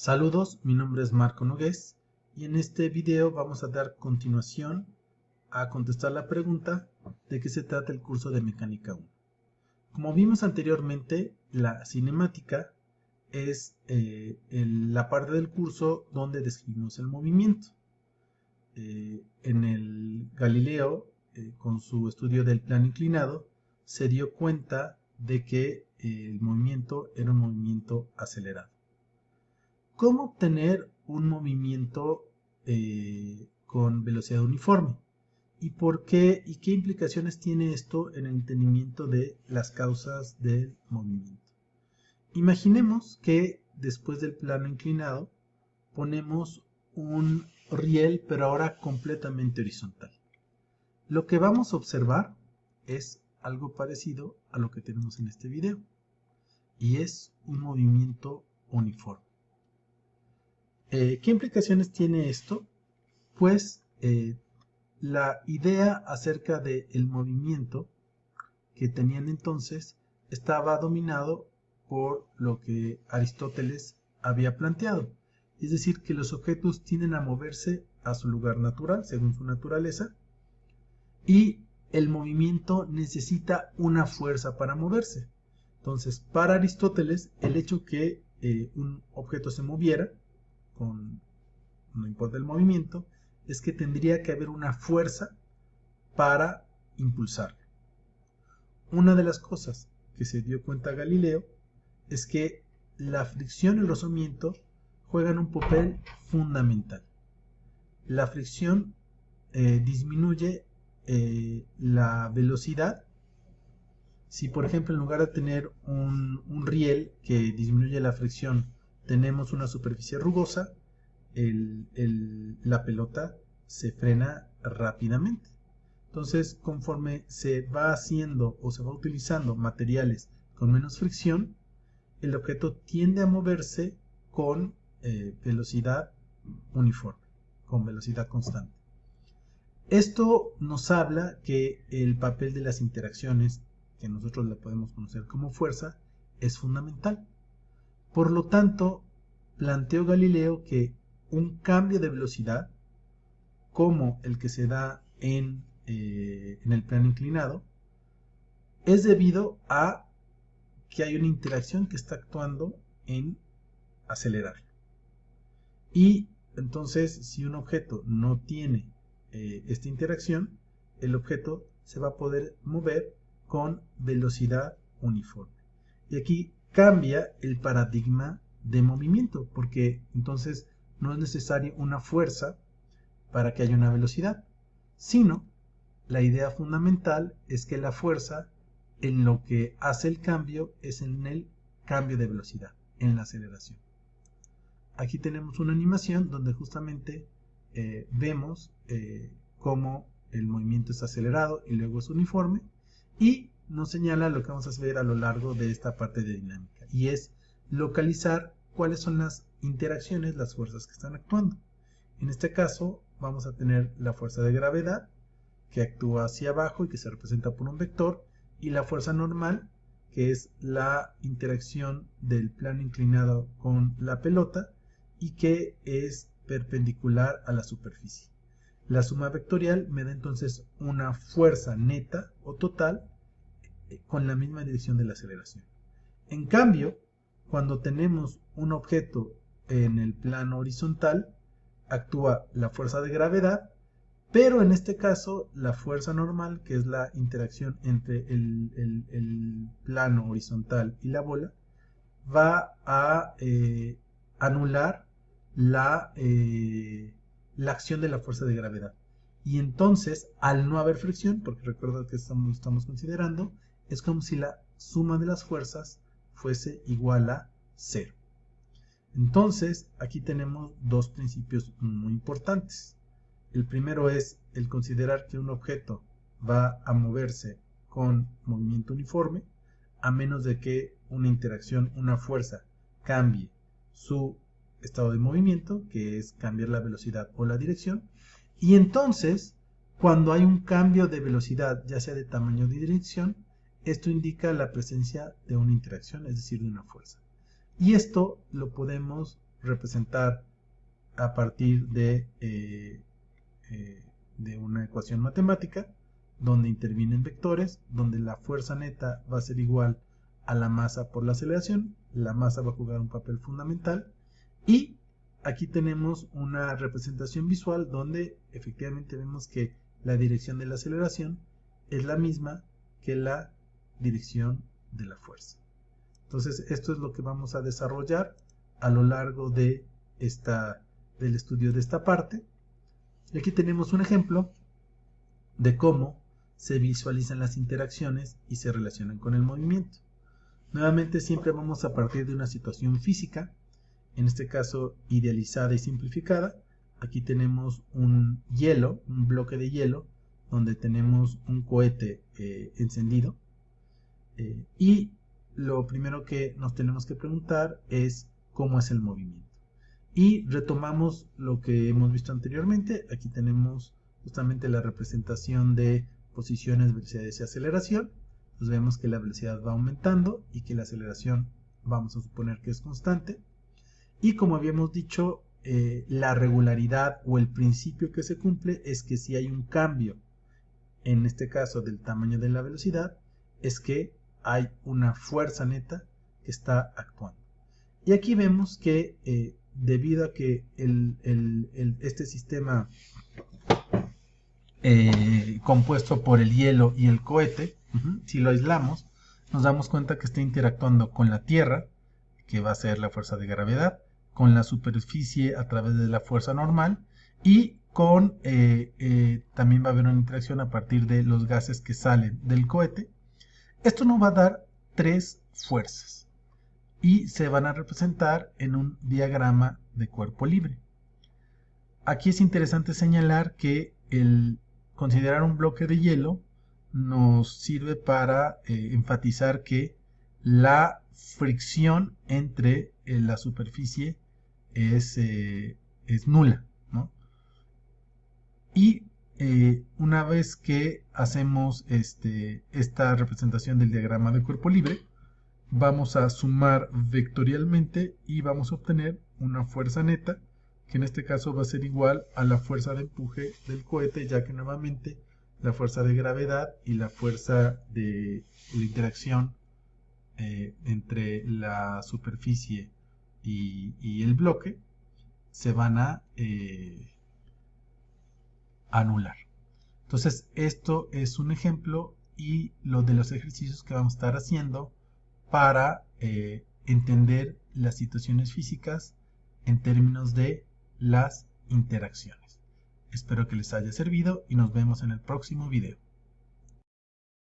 Saludos, mi nombre es Marco Nogués y en este video vamos a dar continuación a contestar la pregunta de qué se trata el curso de Mecánica 1. Como vimos anteriormente, la cinemática es la parte del curso donde describimos el movimiento. En el Galileo, con su estudio del plano inclinado, se dio cuenta de que el movimiento era un movimiento acelerado. ¿Cómo obtener un movimiento con velocidad uniforme? ¿Y por qué? ¿Y qué implicaciones tiene esto en el entendimiento de las causas del movimiento? Imaginemos que después del plano inclinado ponemos un riel, pero ahora completamente horizontal. Lo que vamos a observar es algo parecido a lo que tenemos en este video, y es un movimiento uniforme. ¿Qué implicaciones tiene esto? Pues la idea acerca del movimiento que tenían entonces estaba dominado por lo que Aristóteles había planteado. Es decir, que los objetos tienden a moverse a su lugar natural, según su naturaleza, y el movimiento necesita una fuerza para moverse. Entonces, para Aristóteles, el hecho que un objeto se moviera, no importa el movimiento, es que tendría que haber una fuerza para impulsarlo. Una de las cosas que se dio cuenta Galileo es que la fricción y el rozamiento juegan un papel fundamental. La fricción disminuye la velocidad. Si por ejemplo en lugar de tener un riel que disminuye la fricción tenemos una superficie rugosa, la pelota se frena rápidamente. Entonces, conforme se va haciendo o se va utilizando materiales con menos fricción, el objeto tiende a moverse con velocidad uniforme, con velocidad constante. Esto nos habla que el papel de las interacciones, que nosotros la podemos conocer como fuerza, es fundamental. Por lo tanto, planteó Galileo que un cambio de velocidad, como el que se da en el plano inclinado, es debido a que hay una interacción que está actuando en acelerarlo. Y entonces, si un objeto no tiene esta interacción, el objeto se va a poder mover con velocidad uniforme. Y aquí cambia el paradigma de movimiento, porque entonces no es necesaria una fuerza para que haya una velocidad, sino la idea fundamental es que la fuerza en lo que hace el cambio es en el cambio de velocidad, en la aceleración. Aquí tenemos una animación donde justamente vemos cómo el movimiento es acelerado y luego es uniforme, y nos señala lo que vamos a ver a lo largo de esta parte de dinámica, y es localizar cuáles son las interacciones, las fuerzas que están actuando. En este caso vamos a tener la fuerza de gravedad, que actúa hacia abajo y que se representa por un vector, y la fuerza normal, que es la interacción del plano inclinado con la pelota y que es perpendicular a la superficie. La suma vectorial me da entonces una fuerza neta o total con la misma dirección de la aceleración. En cambio, cuando tenemos un objeto en el plano horizontal, actúa la fuerza de gravedad, pero en este caso la fuerza normal, que es la interacción entre el plano horizontal y la bola, va a anular la acción de la fuerza de gravedad. Y entonces, al no haber fricción, porque recuerda que estamos considerando, es como si la suma de las fuerzas fuese igual a 0. Entonces, aquí tenemos dos principios muy importantes. El primero es el considerar que un objeto va a moverse con movimiento uniforme, a menos de que una interacción, una fuerza, cambie su estado de movimiento, que es cambiar la velocidad o la dirección. Y entonces, cuando hay un cambio de velocidad, ya sea de tamaño o de dirección, esto indica la presencia de una interacción, es decir, de una fuerza. Y esto lo podemos representar a partir de una ecuación matemática donde intervienen vectores, donde la fuerza neta va a ser igual a la masa por la aceleración. La masa va a jugar un papel fundamental, y aquí tenemos una representación visual donde efectivamente vemos que la dirección de la aceleración es la misma que la dirección de la fuerza. Entonces esto es lo que vamos a desarrollar a lo largo de del estudio de esta parte. Y aquí tenemos un ejemplo de cómo se visualizan las interacciones y se relacionan con el movimiento. Nuevamente siempre vamos a partir de una situación física, en este caso idealizada y simplificada. Aquí tenemos un bloque de hielo, donde tenemos un cohete encendido, y lo primero que nos tenemos que preguntar es cómo es el movimiento. Y retomamos lo que hemos visto anteriormente. Aquí tenemos justamente la representación de posiciones, velocidades y aceleración. Entonces vemos que la velocidad va aumentando y que la aceleración vamos a suponer que es constante. Y como habíamos dicho, la regularidad o el principio que se cumple es que si hay un cambio, en este caso del tamaño de la velocidad, es que hay una fuerza neta que está actuando. Y aquí vemos que debido a que este sistema compuesto por el hielo y el cohete, si lo aislamos, nos damos cuenta que está interactuando con la Tierra, que va a ser la fuerza de gravedad, con la superficie a través de la fuerza normal, y con también va a haber una interacción a partir de los gases que salen del cohete. Esto nos va a dar tres fuerzas y se van a representar en un diagrama de cuerpo libre. Aquí es interesante señalar que el considerar un bloque de hielo nos sirve para enfatizar que la fricción entre la superficie es nula, ¿no? Y una vez que hacemos esta representación del diagrama de cuerpo libre, vamos a sumar vectorialmente y vamos a obtener una fuerza neta, que en este caso va a ser igual a la fuerza de empuje del cohete, ya que nuevamente la fuerza de gravedad y la fuerza de la interacción entre la superficie y el bloque se van a anular. Entonces esto es un ejemplo y lo de los ejercicios que vamos a estar haciendo para entender las situaciones físicas en términos de las interacciones. Espero que les haya servido y nos vemos en el próximo video.